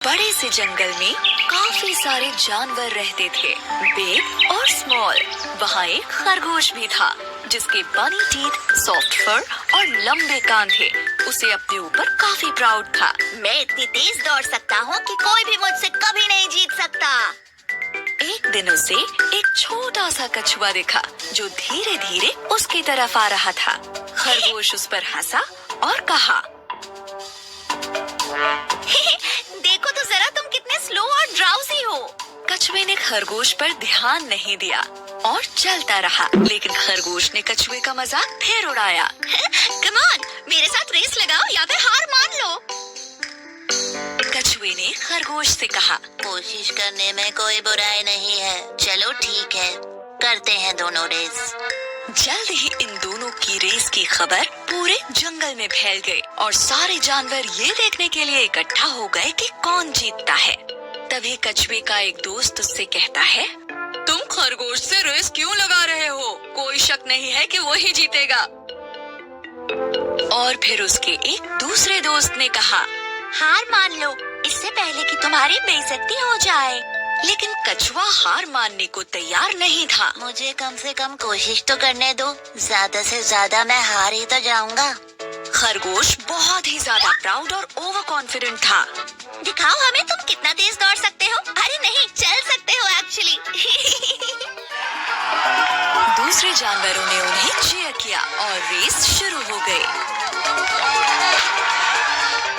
बड़े से जंगल में काफी सारे जानवर रहते थे, बिग और स्मॉल। वहाँ एक खरगोश भी था जिसके बनी टीथ, सॉफ्ट फर और लंबे कान थे। उसे अपने ऊपर काफी प्राउड था। मैं इतनी तेज दौड़ सकता हूँ कि कोई भी मुझसे कभी नहीं जीत सकता। एक दिन उसे एक छोटा सा कछुआ दिखा जो धीरे धीरे उसकी तरफ आ रहा था। खरगोश उस पर हंसा और कहा, देखो तो जरा तुम कितने स्लो और ड्राउजी हो। कछुए ने खरगोश पर ध्यान नहीं दिया और चलता रहा, लेकिन खरगोश ने कछुए का मजाक फिर उड़ाया। कम ऑन, मेरे साथ रेस लगाओ या फिर हार मान लो। कछुए ने खरगोश से कहा, कोशिश करने में कोई बुराई नहीं है। चलो ठीक है, करते हैं दोनों रेस। जल्द ही इन दोनों की रेस की खबर पूरे जंगल में फैल गई और सारे जानवर ये देखने के लिए इकट्ठा हो गए कि कौन जीतता है। तभी कछुए का एक दोस्त उससे कहता है, तुम खरगोश से रेस क्यों लगा रहे हो? कोई शक नहीं है कि वही जीतेगा। और फिर उसके एक दूसरे दोस्त ने कहा, हार मान लो इससे पहले कि तुम्हारी बेइज्जती हो जाए। लेकिन कछुआ हार मानने को तैयार नहीं था। मुझे कम से कम कोशिश तो करने दो, ज्यादा से ज्यादा मैं हार ही तो जाऊंगा। खरगोश बहुत ही ज्यादा प्राउड और ओवर कॉन्फिडेंट था। दिखाओ हमें तुम कितना तेज दौड़ सकते हो। अरे नहीं, चल सकते हो एक्चुअली। दूसरे जानवरों ने उन्हें चीयर किया और रेस शुरू हो गई।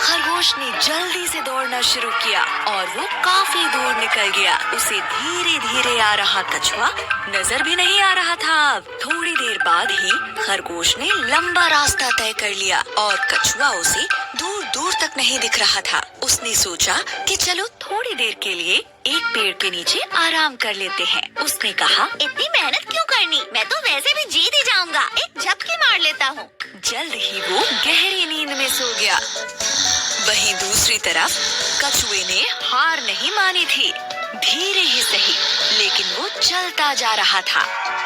खरगोश ने जल्दी से दौड़ना शुरू किया और वो काफी दूर निकल गया। उसे धीरे धीरे आ रहा कछुआ नजर भी नहीं आ रहा था। अब थोड़ी देर बाद ही खरगोश ने लंबा रास्ता तय कर लिया और कछुआ उसे दूर दूर तक नहीं दिख रहा था। उसने सोचा कि चलो थोड़ी देर के लिए एक पेड़ के नीचे आराम कर लेते हैं। उसने कहा, इतनी मेहनत क्यों करनी, मैं तो वैसे भी जीत ही जाऊंगा। एक झपकी मार लेता हूँ। जल्द ही वो गहरी नींद में सो गया। वहीं दूसरी तरफ कछुए ने हार नहीं मानी थी। धीरे ही सही, लेकिन वो चलता जा रहा था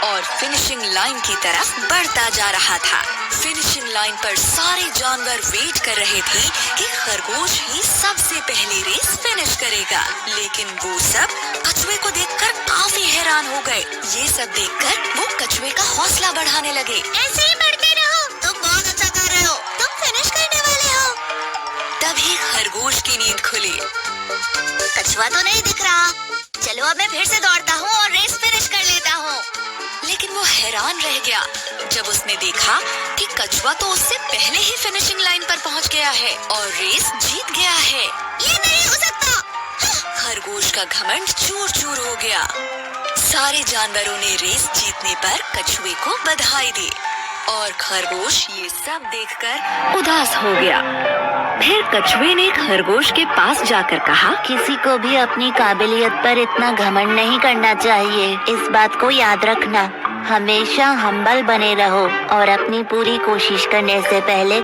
और फिनिशिंग लाइन की तरफ बढ़ता जा रहा था। फिनिशिंग लाइन पर सारे जानवर वेट कर रहे थे कि खरगोश ही सबसे पहले रेस फिनिश करेगा। लेकिन वो सब कछुए को देखकर काफी हैरान हो गए। ये सब देखकर वो कछुए का हौसला बढ़ाने लगे। ऐसे ही बढ़ते रहो, तुम बहुत अच्छा कर रहे हो, तुम फिनिश करने वाले हो। तभी खरगोश की नींद खुली। कछुआ तो नहीं दिख रहा। चलो अब मैं फिर से दौड़ता हूँ और रेस फिनिश कर लेता हूँ। लेकिन वो हैरान रह गया जब उसने देखा कि कछुआ तो उससे पहले ही फिनिशिंग लाइन पर पहुँच गया है और रेस जीत गया है। ये नहीं हो सकता। खरगोश का घमंड चूर चूर हो गया। सारे जानवरों ने रेस जीतने पर कछुए को बधाई दी और खरगोश ये सब देखकर उदास हो गया। फिर कछुए ने खरगोश के पास जाकर कहा, किसी को भी अपनी काबिलियत पर इतना घमंड नहीं करना चाहिए। इस बात को याद रखना, हमेशा हम्बल बने रहो और अपनी पूरी कोशिश करने से पहले